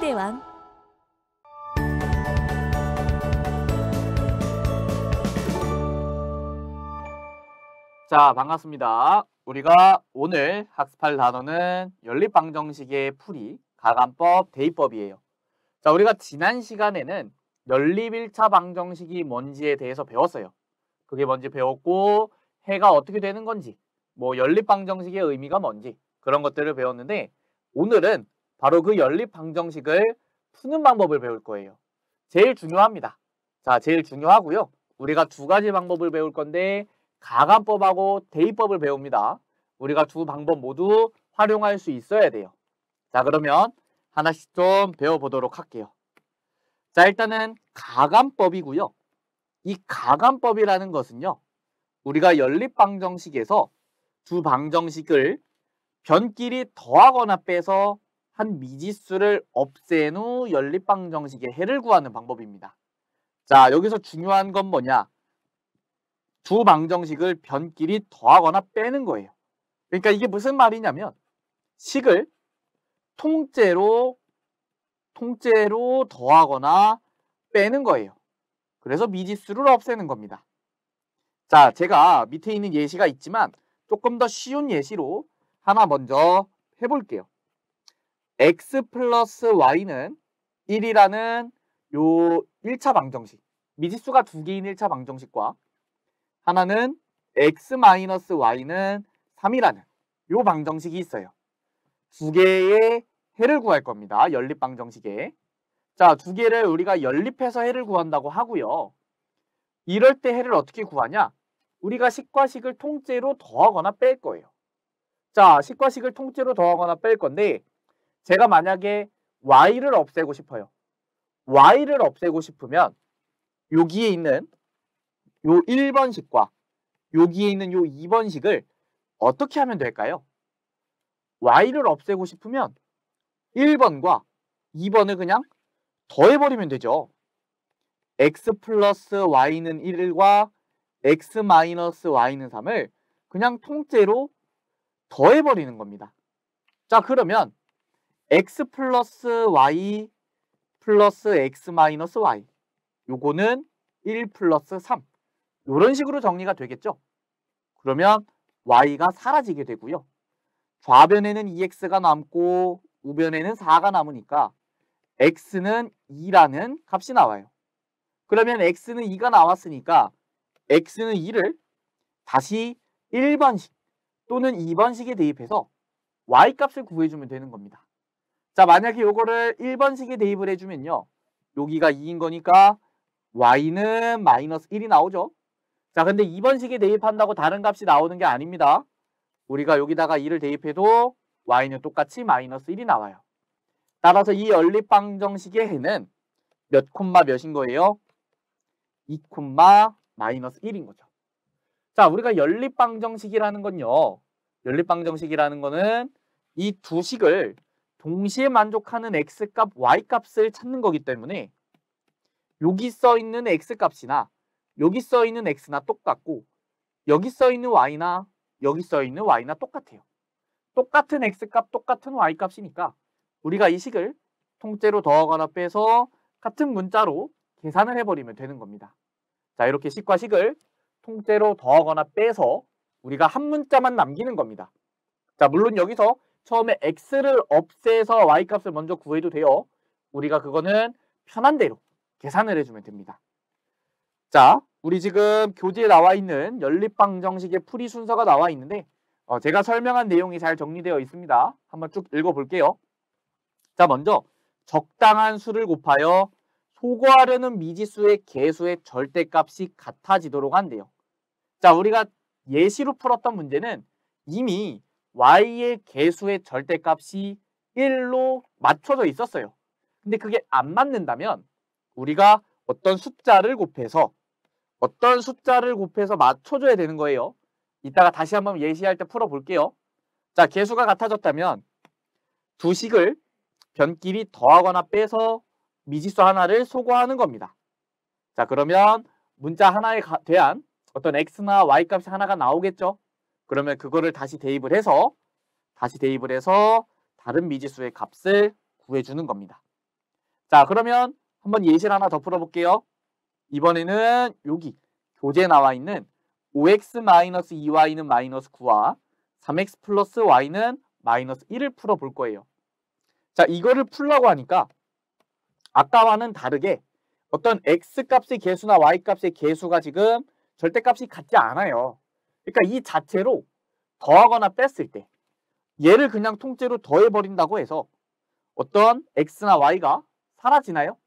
대왕. 자, 반갑습니다. 우리가 오늘 학습할 단어는 연립방정식의 풀이, 가감법, 대입법이에요. 자, 우리가 지난 시간에는 연립 1차 방정식이 뭔지에 대해서 배웠어요. 그게 뭔지 배웠고, 해가 어떻게 되는 건지, 연립방정식의 의미가 뭔지 그런 것들을 배웠는데, 오늘은 바로 그 연립방정식을 푸는 방법을 배울 거예요. 제일 중요합니다. 자, 제일 중요하고요. 우리가 두 가지 방법을 배울 건데, 가감법하고 대입법을 배웁니다. 우리가 두 방법 모두 활용할 수 있어야 돼요. 자, 그러면 하나씩 좀 배워보도록 할게요. 자, 일단은 가감법이고요. 이 가감법이라는 것은요, 우리가 연립방정식에서 두 방정식을 변끼리 더하거나 빼서 한 미지수를 없앤 후 연립방정식의 해를 구하는 방법입니다. 자, 여기서 중요한 건 뭐냐? 두 방정식을 변끼리 더하거나 빼는 거예요. 그러니까 이게 무슨 말이냐면 식을 통째로 더하거나 빼는 거예요. 그래서 미지수를 없애는 겁니다. 자, 제가 밑에 있는 예시가 있지만 조금 더 쉬운 예시로 하나 먼저 해볼게요. x 플러스 y는 1이라는 요 1차 방정식, 미지수가 두 개인 1차 방정식과 하나는 x 마이너스 y는 3이라는 요 방정식이 있어요. 두 개의 해를 구할 겁니다. 연립 방정식에. 자, 두 개를 우리가 연립해서 해를 구한다고 하고요. 이럴 때 해를 어떻게 구하냐? 우리가 식과 식을 통째로 더하거나 뺄 거예요. 자, 식과 식을 통째로 더하거나 뺄 건데 제가 만약에 y를 없애고 싶어요. y를 없애고 싶으면 여기에 있는 요 1번식과 여기에 있는 요 2번식을 어떻게 하면 될까요? y를 없애고 싶으면 1번과 2번을 그냥 더해버리면 되죠. x 플러스 y는 1과 x 마이너스 y는 3을 그냥 통째로 더해버리는 겁니다. 자, 그러면 x 플러스 y 플러스 x 마이너스 y 요거는 1 플러스 3 이런 식으로 정리가 되겠죠. 그러면 y가 사라지게 되고요. 좌변에는 2x가 남고 우변에는 4가 남으니까 x는 2라는 값이 나와요. 그러면 x는 2가 나왔으니까 x는 2를 다시 1번식 또는 2번식에 대입해서 y값을 구해주면 되는 겁니다. 자, 만약에 요거를 1번식에 대입을 해주면요. 여기가 2인 거니까 y는 마이너스 1이 나오죠. 자, 근데 2번식에 대입한다고 다른 값이 나오는 게 아닙니다. 우리가 여기다가 2를 대입해도 y는 똑같이 마이너스 1이 나와요. 따라서 이 연립방정식의 해는 몇 콤마 몇인 거예요? 2 콤마 마이너스 1인 거죠. 자, 우리가 연립방정식이라는 건요. 연립방정식이라는 거는 이 두 식을 동시에 만족하는 x값, y값을 찾는 거기 때문에 여기 써 있는 x값이나 여기 써 있는 x나 똑같고 여기 써 있는 y나 여기 써 있는 y나 똑같아요. 똑같은 x값, 똑같은 y값이니까 우리가 이 식을 통째로 더하거나 빼서 같은 문자로 계산을 해버리면 되는 겁니다. 자, 이렇게 식과 식을 통째로 더하거나 빼서 우리가 한 문자만 남기는 겁니다. 자, 물론 여기서 처음에 x를 없애서 y값을 먼저 구해도 돼요. 우리가 그거는 편한 대로 계산을 해주면 됩니다. 자, 우리 지금 교재에 나와 있는 연립방정식의 풀이 순서가 나와 있는데 제가 설명한 내용이 잘 정리되어 있습니다. 한번 쭉 읽어볼게요. 자, 먼저 적당한 수를 곱하여 소거하려는 미지수의 개수의 절대값이 같아지도록 한대요. 자, 우리가 예시로 풀었던 문제는 이미 y의 개수의 절대값이 1로 맞춰져 있었어요. 근데 그게 안 맞는다면 우리가 어떤 숫자를 곱해서 맞춰줘야 되는 거예요. 이따가 다시 한번 예시할 때 풀어볼게요. 자, 개수가 같아졌다면 두 식을 변끼리 더하거나 빼서 미지수 하나를 소거하는 겁니다. 자, 그러면 문자 하나에 대한 어떤 x나 y값이 하나가 나오겠죠. 그러면 그거를 다시 대입을 해서 다른 미지수의 값을 구해주는 겁니다. 자, 그러면 한번 예시를 하나 더 풀어볼게요. 이번에는 여기 교재에 나와 있는 5x-2y는 마이너스 9와 3x 플러스 y는 마이너스 1을 풀어볼 거예요. 자, 이거를 풀라고 하니까 아까와는 다르게 어떤 x값의 개수나 y값의 개수가 지금 절대값이 같지 않아요. 그러니까 이 자체로 더하거나 뺐을 때 얘를 그냥 통째로 더해버린다고 해서 어떤 x나 y가 사라지나요?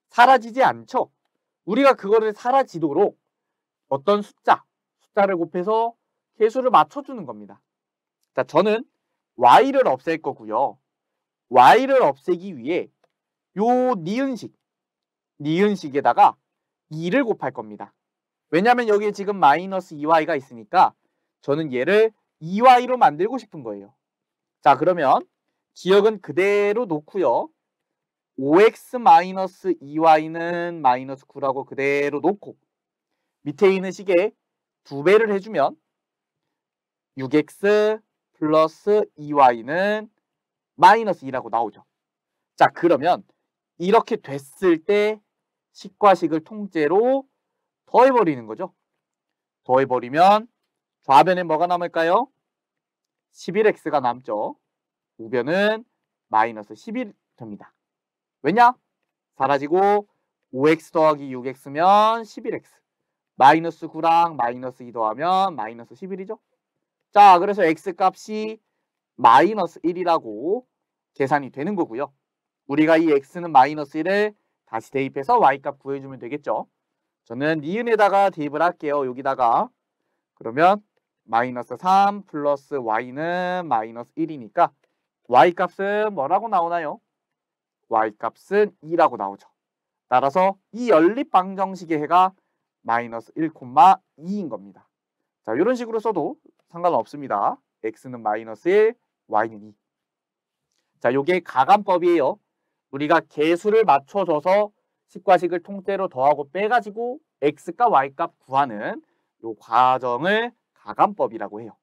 사라지지 않죠. 우리가 그거를 사라지도록 어떤 숫자를 곱해서 개수를 맞춰주는 겁니다. 자, 저는 y를 없앨 거고요. y를 없애기 위해 요 니은식에다가 2를 곱할 겁니다. 왜냐하면 여기에 지금 마이너스 2y가 있으니까 저는 얘를 2y로 만들고 싶은 거예요. 자, 그러면 기억은 그대로 놓고요. 5x-2y는 마이너스 9라고 그대로 놓고 밑에 있는 식에 2배를 해주면 6x 플러스 2y는 마이너스 2라고 나오죠. 자, 그러면 이렇게 됐을 때 식과 식을 통째로 더해버리는 거죠. 더해버리면 좌변에 뭐가 남을까요? 11x가 남죠. 우변은 마이너스 11 됩니다. 왜냐? 사라지고 5x 더하기 6x면 11x. 마이너스 9랑 마이너스 2 더하면 마이너스 11이죠. 자, 그래서 x값이 마이너스 1이라고 계산이 되는 거고요. 우리가 이 x는 마이너스 1을 다시 대입해서 y값 구해주면 되겠죠. 저는 니은에다가 대입을 할게요. 여기다가. 그러면 마이너스 3 플러스 y는 마이너스 1이니까 y값은 뭐라고 나오나요? y값은 2라고 나오죠. 따라서 이 연립방정식의 해가 마이너스 1,2인 겁니다. 자, 이런 식으로 써도 상관없습니다. x는 마이너스 1, y는 2. 자, 요게 가감법이에요. 우리가 개수를 맞춰줘서 식과 식을 통째로 더하고 빼가지고 x값, y값 구하는 요 과정을 가감법이라고 해요.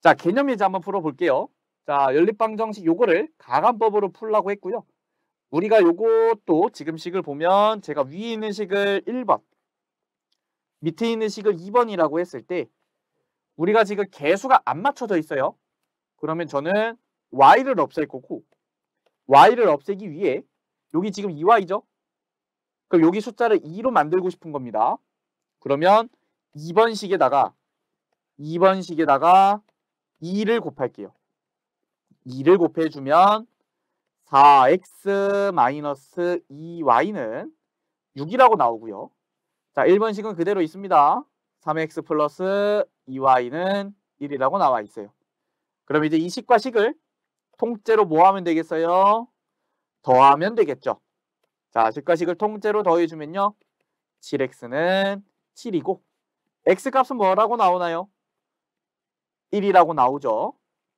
자, 개념 예제 한번 풀어볼게요. 자, 연립방정식 요거를 가감법으로 풀라고 했고요. 우리가 요것도 지금 식을 보면 제가 위에 있는 식을 1번, 밑에 있는 식을 2번이라고 했을 때 우리가 지금 개수가 안 맞춰져 있어요. 그러면 저는 y를 없앨 거고 y를 없애기 위해 여기 지금 2y죠? 그럼 여기 숫자를 2로 만들고 싶은 겁니다. 그러면 2번 식에다가 2를 곱할게요. 2를 곱해주면 4x-2y는 6이라고 나오고요. 자, 1번식은 그대로 있습니다. 3x 플러스 2y는 1이라고 나와 있어요. 그럼 이제 이 식과 식을 통째로 뭐 하면 되겠어요? 더하면 되겠죠. 자, 식과 식을 통째로 더해주면요. 7x는 7이고 x값은 뭐라고 나오나요? 1이라고 나오죠.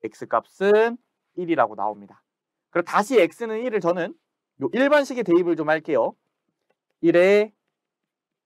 x값은 1이라고 나옵니다. 그럼 다시 x는 1을 저는 요 1번식에 대입을 좀 할게요. 1에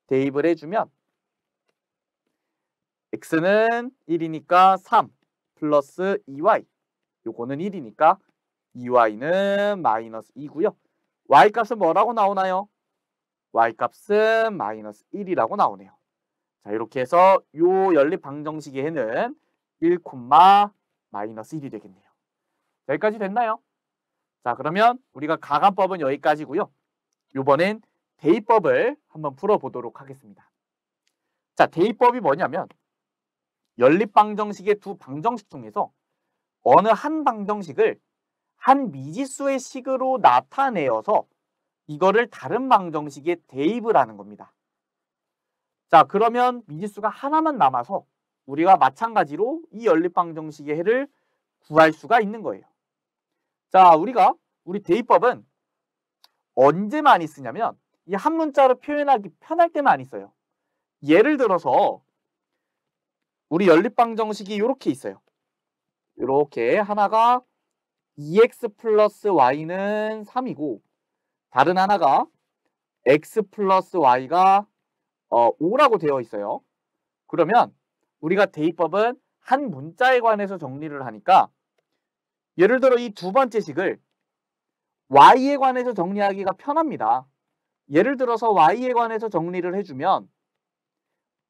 대입을 해주면 x는 1이니까 3 플러스 2y. 요거는 1이니까 2y는 마이너스 2고요. y값은 뭐라고 나오나요? y값은 마이너스 1이라고 나오네요. 자, 이렇게 해서 요 연립방정식의 해는 1, 마이너스 1이 되겠네요. 여기까지 됐나요? 자, 그러면 우리가 가감법은 여기까지고요. 이번엔 대입법을 한번 풀어보도록 하겠습니다. 자, 대입법이 뭐냐면 연립방정식의 두 방정식 중에서 어느 한 방정식을 한 미지수의 식으로 나타내어서 이거를 다른 방정식에 대입을 하는 겁니다. 자, 그러면 미지수가 하나만 남아서 우리가 마찬가지로 이 연립방정식의 해를 구할 수가 있는 거예요. 자, 우리 대입법은 언제 많이 쓰냐면 이 한 문자로 표현하기 편할 때 많이 써요. 예를 들어서 우리 연립방정식이 이렇게 있어요. 이렇게 하나가 2x 플러스 y는 3이고 다른 하나가 x 플러스 y가 5라고 되어 있어요. 그러면 우리가 대입법은 한 문자에 관해서 정리를 하니까 예를 들어 이 두 번째 식을 y에 관해서 정리하기가 편합니다. 예를 들어서 y에 관해서 정리를 해주면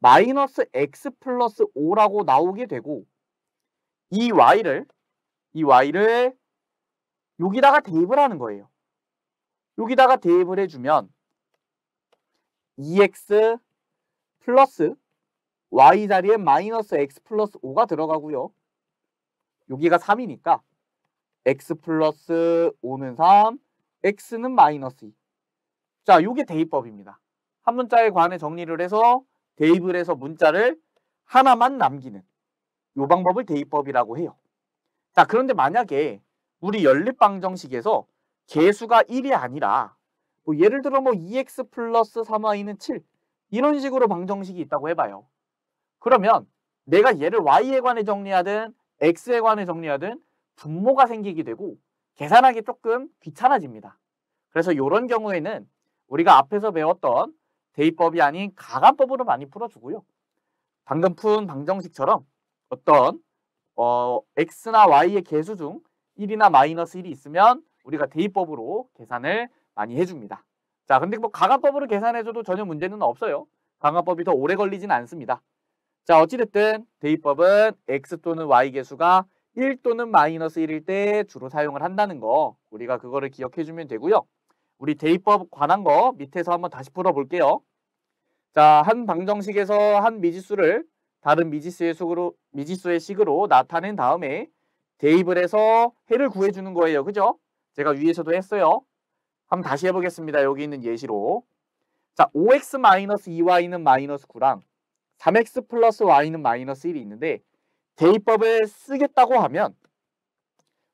마이너스 x 플러스 5라고 나오게 되고 이 y를 여기다가 대입을 하는 거예요. 여기다가 대입을 해주면 2x 플러스 y 자리에 마이너스 x 플러스 5가 들어가고요. 여기가 3이니까 x 플러스 5는 3, x는 마이너스 2. 자, 요게 대입법입니다. 한 문자에 관해 정리를 해서 대입을 해서 문자를 하나만 남기는 요 방법을 대입법이라고 해요. 자, 그런데 만약에 우리 연립방정식에서 개수가 1이 아니라 뭐 예를 들어 뭐 2x 플러스 3y는 7 이런 식으로 방정식이 있다고 해봐요. 그러면 내가 얘를 y에 관해 정리하든 x에 관해 정리하든 분모가 생기게 되고 계산하기 조금 귀찮아집니다. 그래서 이런 경우에는 우리가 앞에서 배웠던 대입법이 아닌 가간법으로 많이 풀어주고요. 방금 푼 방정식처럼 어떤 x나 y의 개수 중 1이나 마이너스 1이 있으면 우리가 대입법으로 계산을 많이 해줍니다. 자, 근데 뭐 가간법으로 계산해줘도 전혀 문제는 없어요. 가간법이 더 오래 걸리진 않습니다. 자, 어찌됐든 대입법은 x 또는 y 개수가 1 또는 마이너스 1일 때 주로 사용을 한다는 거 우리가 그거를 기억해주면 되고요. 우리 대입법 관한 거 밑에서 한번 다시 풀어볼게요. 자, 한 방정식에서 한 미지수를 다른 미지수의 식으로 나타낸 다음에 대입을 해서 해를 구해주는 거예요. 그죠? 제가 위에서도 했어요. 한번 다시 해보겠습니다. 여기 있는 예시로. 자, 5x-2y는 마이너스 9랑 3x 플러스 y는 마이너스 1이 있는데 대입법을 쓰겠다고 하면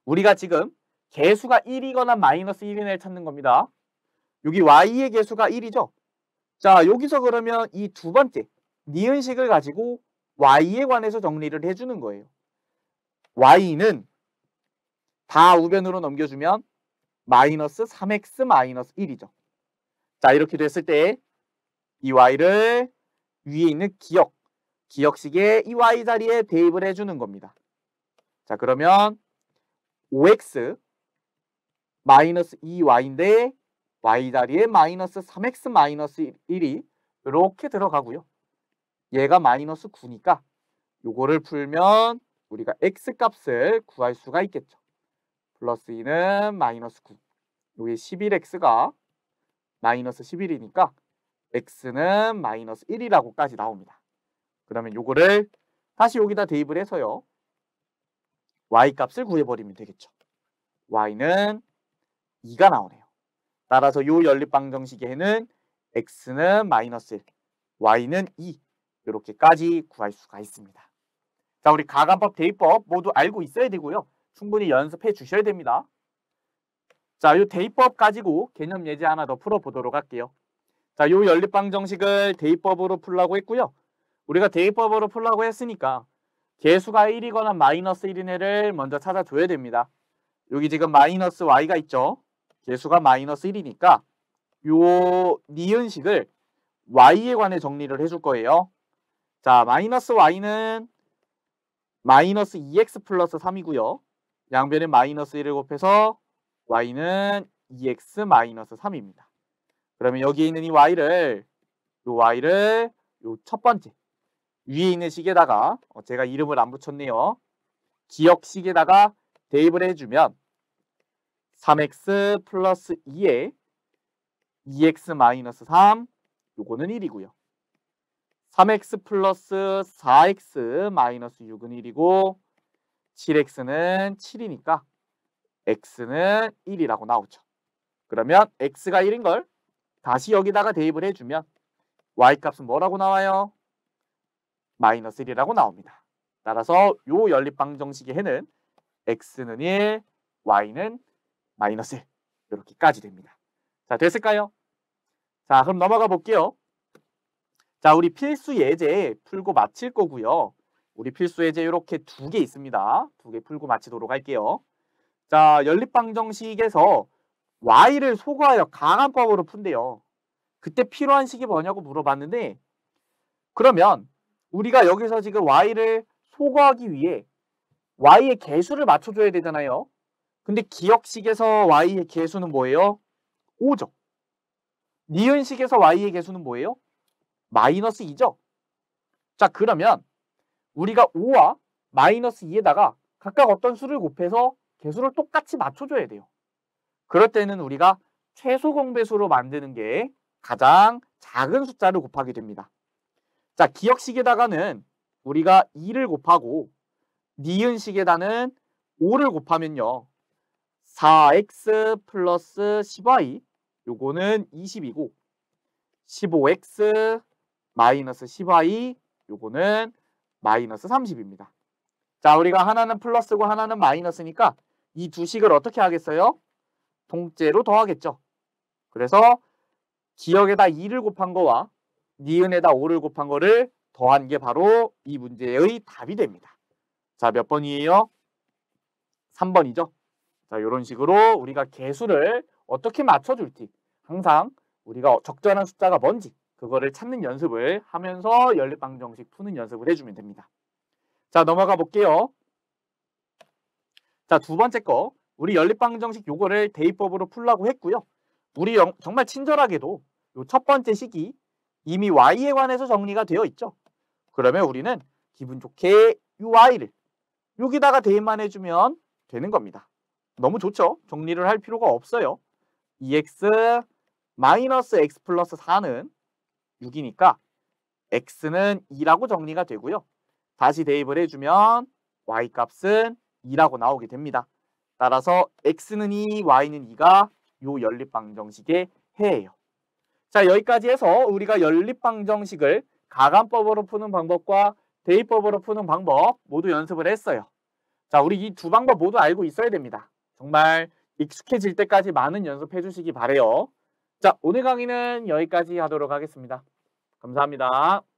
우리가 지금 개수가 1이거나 마이너스 1인 애를 찾는 겁니다. 여기 y의 개수가 1이죠. 자, 여기서 그러면 이 두 번째 니은식을 가지고 y에 관해서 정리를 해주는 거예요. y는 다 우변으로 넘겨주면 마이너스 3x 마이너스 1이죠. 자, 이렇게 됐을 때 이 y를 위에 있는 기억식에 이 y 자리에 대입을 해주는 겁니다. 자, 그러면 5x 마이너스 2y인데 y 자리에 마이너스 3x 마이너스 1이 이렇게 들어가고요. 얘가 마이너스 9니까 요거를 풀면 우리가 x 값을 구할 수가 있겠죠. 플러스 2는 마이너스 9. 여기 11x가 마이너스 11이니까 x는 마이너스 1이라고까지 나옵니다. 그러면 요거를 다시 여기다 대입을 해서요. y 값을 구해버리면 되겠죠. y는 2가 나오네요. 따라서 요 연립방정식에는 x는 마이너스 1, y는 2 이렇게까지 구할 수가 있습니다. 자, 우리 가간법, 대입법 모두 알고 있어야 되고요. 충분히 연습해 주셔야 됩니다. 자, 요 대입법 가지고 개념 예제 하나 더 풀어보도록 할게요. 자, 요 연립방정식을 대입법으로 풀라고 했고요. 우리가 대입법으로 풀라고 했으니까 개수가 1이거나 마이너스 1인 애를 먼저 찾아줘야 됩니다. 여기 지금 마이너스 y가 있죠. 개수가 마이너스 1이니까 요 니은식을 y에 관해 정리를 해줄 거예요. 자, 마이너스 y는 마이너스 2x 플러스 3이고요. 양변에 마이너스 1을 곱해서 y는 2x 마이너스 3입니다. 그러면 여기 있는 이 y를 요 첫 번째 위에 있는 식에다가 제가 이름을 안 붙였네요. 기억식에다가 대입을 해주면 3x 플러스 2에 2x 마이너스 3 요거는 1이고요. 3x 플러스 4x 마이너스 6은 1이고 7x는 7이니까 x는 1이라고 나오죠. 그러면 x가 1인 걸 다시 여기다가 대입을 해주면 y값은 뭐라고 나와요? 마이너스 1이라고 나옵니다. 따라서 요 연립방정식의 해는 x는 1, y는 마이너스 1 이렇게까지 됩니다. 자, 됐을까요? 자, 그럼 넘어가 볼게요. 자, 우리 필수 예제 풀고 마칠 거고요. 우리 필수 예제 이렇게 2개 있습니다. 2개 풀고 마치도록 할게요. 자, 연립방정식에서 y를 소거하여 가간법으로 푼대요. 그때 필요한 식이 뭐냐고 물어봤는데 그러면 우리가 여기서 지금 y를 소거하기 위해 y의 개수를 맞춰줘야 되잖아요. 근데 기역식에서 y의 개수는 뭐예요? 5죠. 니은식에서 y의 개수는 뭐예요? 마이너스 2죠. 자, 그러면 우리가 5와 마이너스 2에다가 각각 어떤 수를 곱해서 개수를 똑같이 맞춰줘야 돼요. 그럴 때는 우리가 최소 공배수로 만드는 게 가장 작은 숫자를 곱하게 됩니다. 자, 기역식에다가는 우리가 2를 곱하고 니은식에다는 5를 곱하면요. 4x 플러스 10y 요거는 20이고 15x 마이너스 10y 요거는 마이너스 30입니다. 자, 우리가 하나는 플러스고 하나는 마이너스니까 이 두 식을 어떻게 하겠어요? 통째로 더하겠죠. 그래서 기역에다 2를 곱한 거와 니은에다 5를 곱한 거를 더한 게 바로 이 문제의 답이 됩니다. 자, 몇 번이에요? 3번이죠. 자, 이런 식으로 우리가 개수를 어떻게 맞춰줄지 항상 우리가 적절한 숫자가 뭔지 그거를 찾는 연습을 하면서 연립방정식 푸는 연습을 해주면 됩니다. 자, 넘어가 볼게요. 자, 두 번째 거 우리 연립방정식 요거를 대입법으로 풀라고 했고요. 우리 정말 친절하게도 요 첫 번째 식이 이미 y에 관해서 정리가 되어 있죠. 그러면 우리는 기분 좋게 이 y를 여기다가 대입만 해주면 되는 겁니다. 너무 좋죠? 정리를 할 필요가 없어요. 2x 마이너스 x 플러스 4는 6이니까 x는 2라고 정리가 되고요. 다시 대입을 해주면 y 값은 2라고 나오게 됩니다. 따라서 x는 2, y는 2가 요 연립방정식의 해예요. 자, 여기까지 해서 우리가 연립방정식을 가감법으로 푸는 방법과 대입법으로 푸는 방법 모두 연습을 했어요. 자, 우리 이 두 방법 모두 알고 있어야 됩니다. 정말 익숙해질 때까지 많은 연습해 주시기 바래요. 자, 오늘 강의는 여기까지 하도록 하겠습니다. 감사합니다.